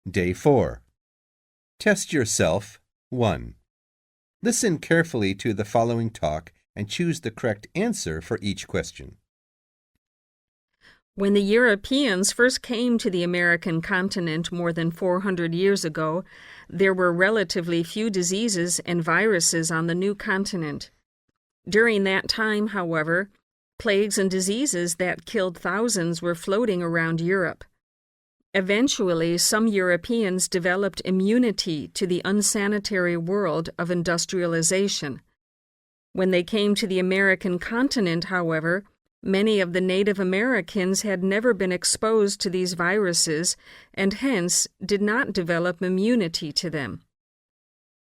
Day 4. Test yourself 1. Listen carefully to the following talk and choose the correct answer for each question. When the Europeans first came to the American continent more than 400 years ago, there were relatively few diseases and viruses on the new continent. During that time, however, plagues and diseases that killed thousands were floating around Europe. Eventually, some Europeans developed immunity to the unsanitary world of industrialization. When they came to the American continent, however, many of the Native Americans had never been exposed to these viruses and hence did not develop immunity to them.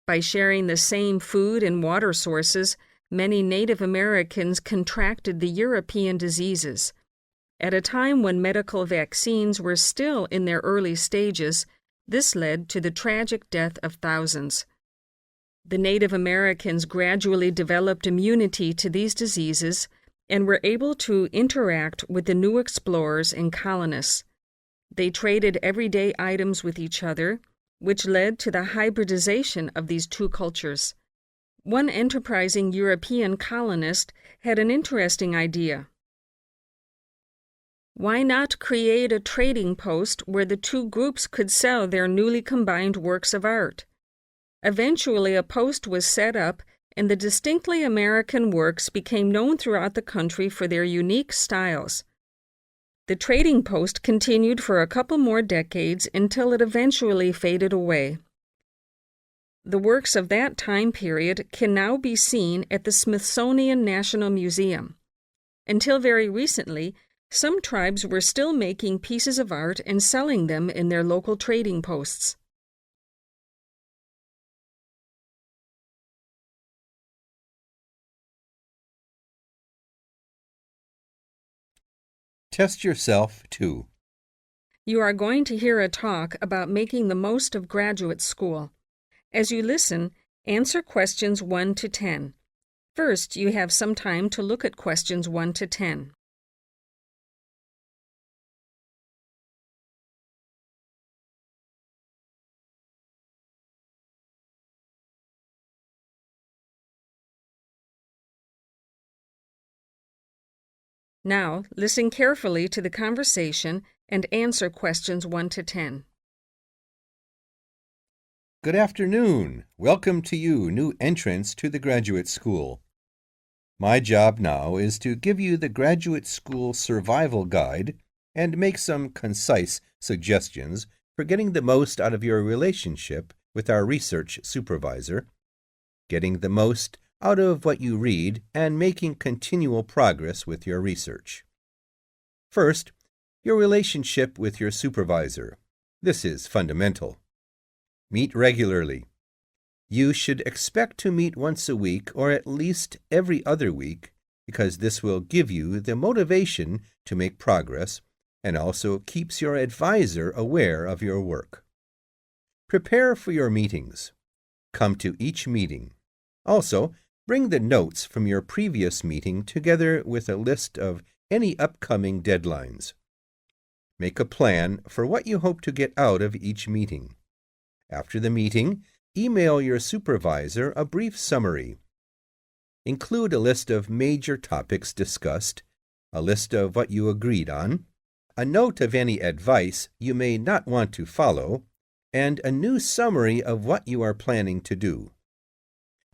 By sharing the same food and water sources, many Native Americans contracted the European diseases. At a time when medical vaccines were still in their early stages, this led to the tragic death of thousands. The Native Americans gradually developed immunity to these diseases and were able to interact with the new explorers and colonists. They traded everyday items with each other, which led to the hybridization of these two cultures. One enterprising European colonist had an interesting idea. Why not create a trading post where the two groups could sell their newly combined works of art? Eventually, a post was set up, and the distinctly American works became known throughout the country for their unique styles. The trading post continued for a couple more decades until it eventually faded away. The works of that time period can now be seen at the Smithsonian National Museum. Until very recently, some tribes were still making pieces of art and selling them in their local trading posts. Test yourself 2. You are going to hear a talk about making the most of graduate school. As you listen, answer questions 1 to 10. First, you have some time to look at questions 1 to 10. Now, listen carefully to the conversation and answer questions 1 to 10. Good afternoon. Welcome to you, new entrants to the graduate school. My job now is to give you the graduate school survival guide and make some concise suggestions for getting the most out of your relationship with our research supervisor, getting the most out of what you read, and making continual progress with your research. First, your relationship with your supervisor. This is fundamental. Meet regularly. You should expect to meet once a week or at least every other week because this will give you the motivation to make progress and also keeps your advisor aware of your work. Prepare for your meetings. Come to each meeting. Also, bring the notes from your previous meeting together with a list of any upcoming deadlines. Make a plan for what you hope to get out of each meeting. After the meeting, email your supervisor a brief summary. Include a list of major topics discussed, a list of what you agreed on, a note of any advice you may not want to follow, and a new summary of what you are planning to do.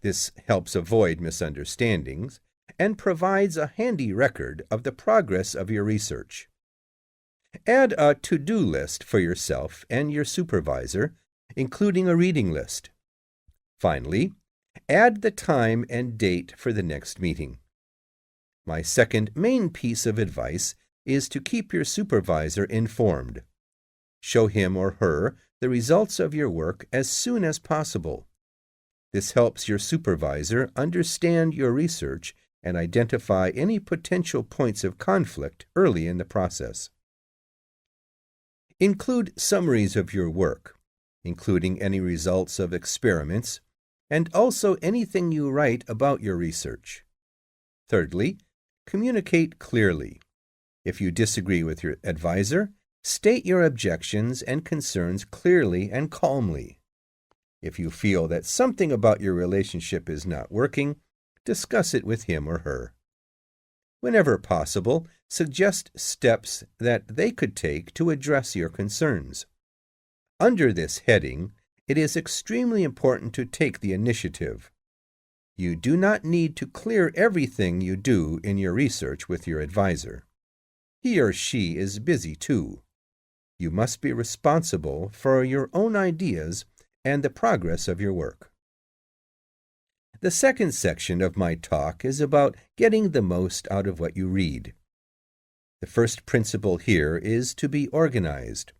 This helps avoid misunderstandings and provides a handy record of the progress of your research. Add a to-do list for yourself and your supervisor, including a reading list. Finally, add the time and date for the next meeting. My second main piece of advice is to keep your supervisor informed. Show him or her the results of your work as soon as possible. This helps your supervisor understand your research and identify any potential points of conflict early in the process. Include summaries of your work, including any results of experiments, and also anything you write about your research. Thirdly, communicate clearly. If you disagree with your advisor, State your objections and concerns clearly and calmly. If you feel that something about your relationship is not working, discuss it with him or her. Whenever possible, suggest steps that they could take to address your concerns. Under this heading, it is extremely important to take the initiative. You do not need to clear everything you do in your research with your advisor. He or she is busy too. You must be responsible for your own ideas and the progress of your work. The second section of my talk is about getting the most out of what you read. The first principle here is to be organized.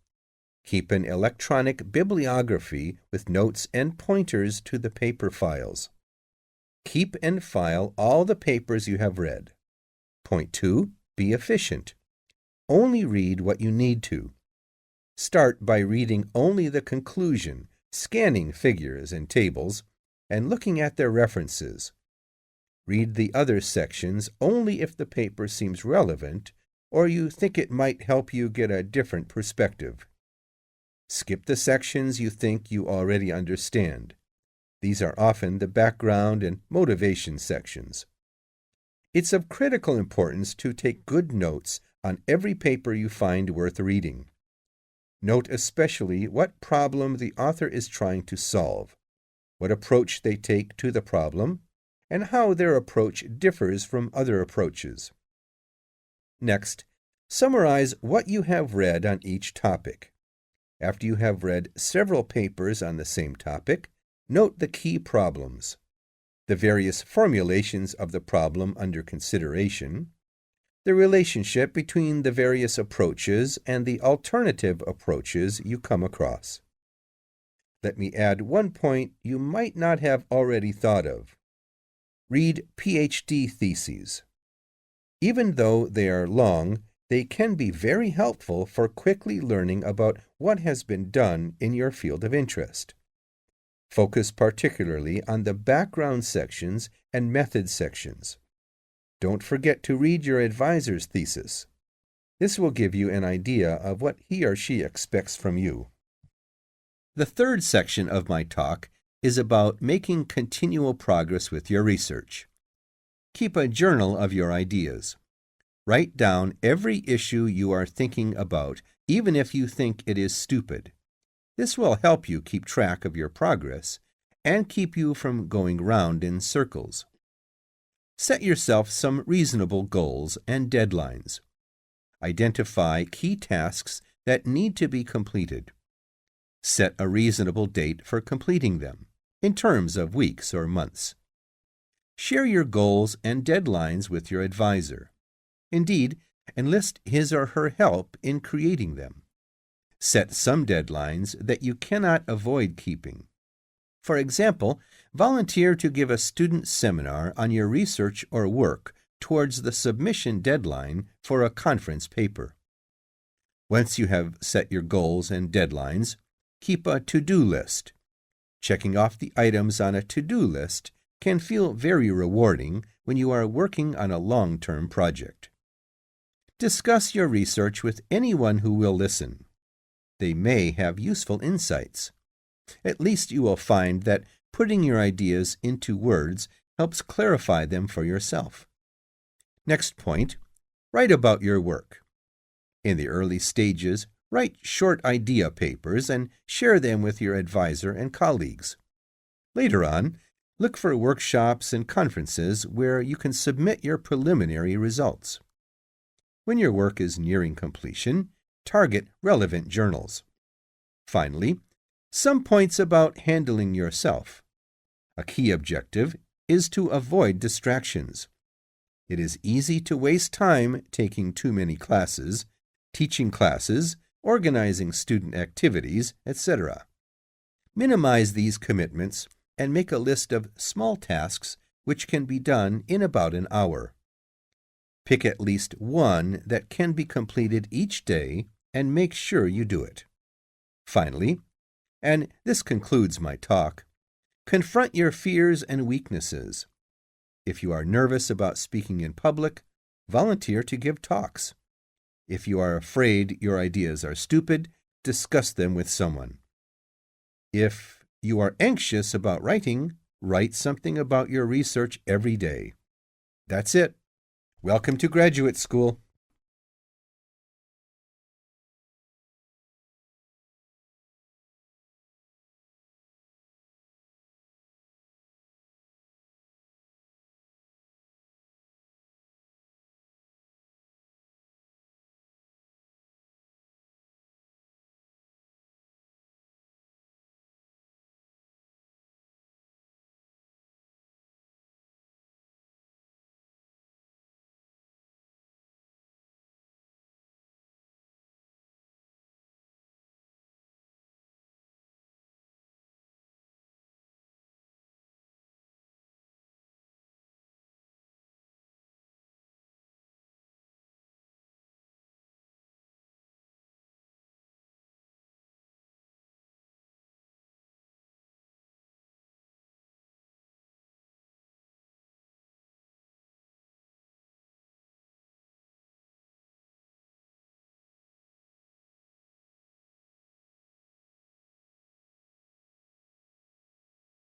Keep an electronic bibliography with notes and pointers to the paper files. Keep and file all the papers you have read. Point 2. Be efficient. Only read what you need to. Start by reading only the conclusion, scanning figures and tables, and looking at their references. Read the other sections only if the paper seems relevant or you think it might help you get a different perspective. Skip the sections you think you already understand. These are often the background and motivation sections. It's of critical importance to take good notes on every paper you find worth reading. Note especially what problem the author is trying to solve, what approach they take to the problem, and how their approach differs from other approaches. Next, summarize what you have read on each topic. After you have read several papers on the same topic, note the key problems, the various formulations of the problem under consideration, the relationship between the various approaches and the alternative approaches you come across. Let me add one point you might not have already thought of. Read PhD theses. Even though they are long, they can be very helpful for quickly learning about what has been done in your field of interest. Focus particularly on the background sections and method sections. Don't forget to read your advisor's thesis. This will give you an idea of what he or she expects from you. The third section of my talk is about making continual progress with your research. Keep a journal of your ideas. Write down every issue you are thinking about, even if you think it is stupid. This will help you keep track of your progress and keep you from going round in circles. Set yourself some reasonable goals and deadlines. Identify key tasks that need to be completed. Set a reasonable date for completing them, in terms of weeks or months. Share your goals and deadlines with your advisor. Indeed, enlist his or her help in creating them. Set some deadlines that you cannot avoid keeping. For example, volunteer to give a student seminar on your research or work towards the submission deadline for a conference paper. Once you have set your goals and deadlines, keep a to-do list. Checking off the items on a to-do list can feel very rewarding when you are working on a long-term project. Discuss your research with anyone who will listen. They may have useful insights. At least you will find that putting your ideas into words helps clarify them for yourself. Next point, write about your work. In the early stages, write short idea papers and share them with your advisor and colleagues. Later on, look for workshops and conferences where you can submit your preliminary results. When your work is nearing completion, target relevant journals. Finally, some points about handling yourself. A key objective is to avoid distractions. It is easy to waste time taking too many classes, teaching classes, organizing student activities, etc. Minimize these commitments and make a list of small tasks which can be done in about an hour. Pick at least one that can be completed each day and make sure you do it. Finally, and this concludes my talk, confront your fears and weaknesses. If you are nervous about speaking in public, volunteer to give talks. If you are afraid your ideas are stupid, discuss them with someone. If you are anxious about writing, write something about your research every day. That's it. Welcome to graduate school.